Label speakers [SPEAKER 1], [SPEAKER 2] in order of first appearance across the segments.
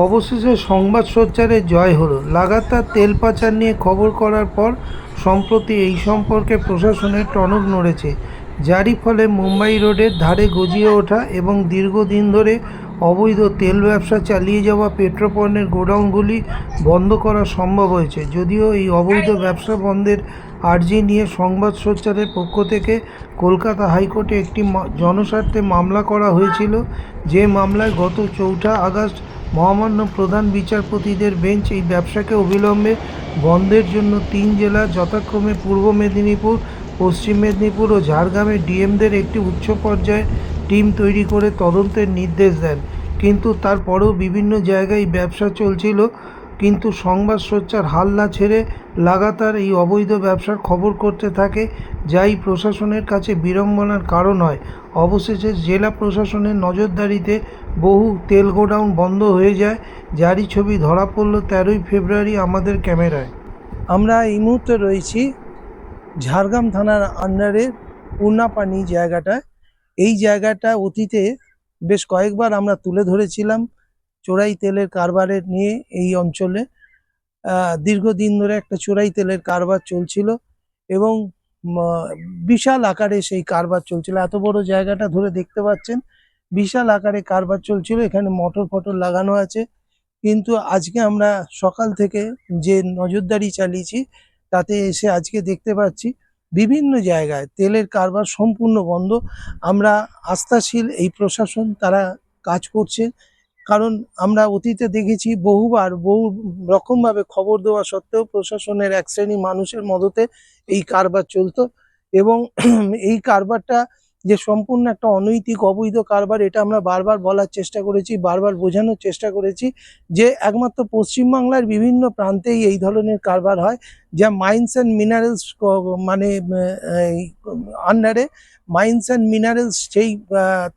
[SPEAKER 1] অবশেষে সংবাদ সোচ্চারে জয় হলো। লাগাতার তেল পাচার নিয়ে খবর করার পর সম্প্রতি এই সম্পর্কে প্রশাসনের টনক নড়েছে, যারই ফলে মুম্বাই রোডের ধারে গজিয়ে ওঠা এবং দীর্ঘদিন ধরে অবৈধ তেল ব্যবসা চালিয়ে যাওয়া পেট্রোপণ্যের গোডাউনগুলি বন্ধ করা সম্ভব হয়েছে। যদিও এই অবৈধ ব্যবসা বন্ধের আর্জি নিয়ে সংবাদ সোচ্চারের পক্ষ থেকে কলকাতা হাইকোর্টে একটি জনস্বার্থে মামলা করা হয়েছিল, যে মামলায় গত 4 আগস্ট মহামান্য প্রধান বিচারপতিদের বেঞ্চ এই ব্যবসাকে অবিলম্বে বন্ধের জন্য 3 জেলা যথাক্রমে পূর্ব মেদিনীপুর, পশ্চিম মেদিনীপুর ও ঝাড়গ্রামের ডিএমদের একটি উচ্চ পর্যায়ে টিম তৈরি করে তদন্তের নির্দেশ দেন। কিন্তু তারপরেও বিভিন্ন জায়গায় ব্যবসা চলছিল, কিন্তু সংবাদ সোচ্চার হাল না ছেড়ে লাগাতার এই অবৈধ ব্যবসার খবর করতে থাকে, যাই প্রশাসনের কাছে বিড়ম্বনার কারণ হয়। অবশেষে জেলা প্রশাসনের নজরদারিতে বহু তেল গোডাউন বন্ধ হয়ে যায়, যারই ছবি ধরা পড়ল 13ই ফেব্রুয়ারি আমাদের ক্যামেরায়। আমরা এই মুহূর্তে রয়েছি ঝাড়গ্রাম থানার আন্ডারে পূর্ণাপানি জায়গাটায়। এই জায়গাটা অতীতে বেশ কয়েকবার আমরা তুলে ধরেছিলাম চোরাই তেলের কারবারের নিয়ে। এই অঞ্চলে দীর্ঘদিন ধরে একটা চোরাই তেলের কারবার চলছিল এবং বিশাল আকারে সেই কারবার চলছিল। এত বড় জায়গাটা ধরে দেখতে পাচ্ছেন, বিশাল আকারে কারবার চলছিল। এখানে মোটর ফটর লাগানো আছে, কিন্তু আজকে আমরা সকাল থেকে যে নজরদারি চালিয়েছি তাতে এসে আজকে দেখতে পাচ্ছি বিভিন্ন জায়গায় তেলের কারবার সম্পূর্ণ বন্ধ। আমরা আস্থাশীল এই প্রশাসন তারা কাজ করছে, কারণ আমরা অতীতে দেখেছি বহুবার বহু রকমভাবে খবর দেওয়া সত্ত্বেও প্রশাসনের এক শ্রেণী মানুষের মদতে এই কারবার চলতো এবং এই কারবারটা যে সম্পূর্ণ একটা অনৈতিক অবৈধ কারবার, এটা আমরা বারবার বলার চেষ্টা করেছি, বারবার বোঝানোর চেষ্টা করেছি যে একমাত্র পশ্চিমবাংলার বিভিন্ন প্রান্তেই এই ধরনের কারবার হয়, যা মাইন্স অ্যান্ড মিনারেলস মানে আন্ডারে মাইন্স অ্যান্ড মিনারেলস সেই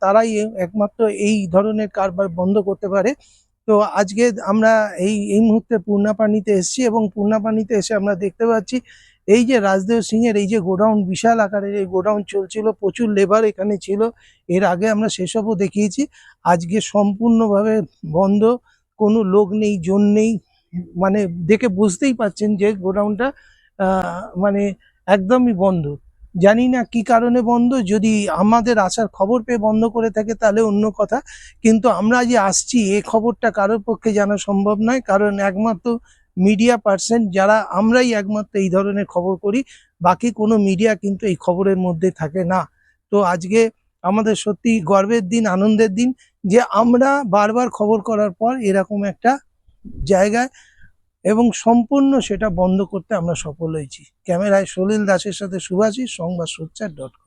[SPEAKER 1] তারাই একমাত্র এই ধরনের কারবার বন্ধ করতে পারে। তো আজকে আমরা এই মুহূর্তে পূর্ণাপানিতে এসেছি এবং পূর্ণাপানিতে এসে আমরা দেখতে পাচ্ছি এই যে রাজদেব সিংয়ের এই যে গোডাউন, বিশাল আকারের এই গোডাউন চলছিল, প্রচুর লেবার এখানে ছিল। এর আগে আমরা সেসবও দেখিয়েছি। আজকে সম্পূর্ণভাবে বন্ধ, কোনো লোক নেই, জন নেই। মানে দেখে বুঝতেই পাচ্ছেন যে গোডাউনটা মানে একদমই বন্ধ। জানি না কি কারণে বন্ধ, যদি আমাদের আসার খবর পেয়ে বন্ধ করে থাকে তাহলে অন্য কথা, কিন্তু আমরা যে আসছি এই খবরটা কারোর পক্ষে জানা সম্ভব নয়, কারণ একমাত্র মিডিয়া পার্সন যারা, আমরাই একমাত্র এই ধরনের খবর করি, বাকি কোনো মিডিয়া কিন্তু এই খবরের মধ্যে থাকে না। তো আজকে আমাদের সত্যি গর্বের দিন, আনন্দের দিন যে আমরা বারবার খবর করার পর এরকম একটা জায়গায় এবং সম্পূর্ণ সেটা বন্ধ করতে আমরা সফল হয়েছি। ক্যামেরায় সলিল দাসের সাথে সুভাষী, সংবাদ সোচ্চার.com।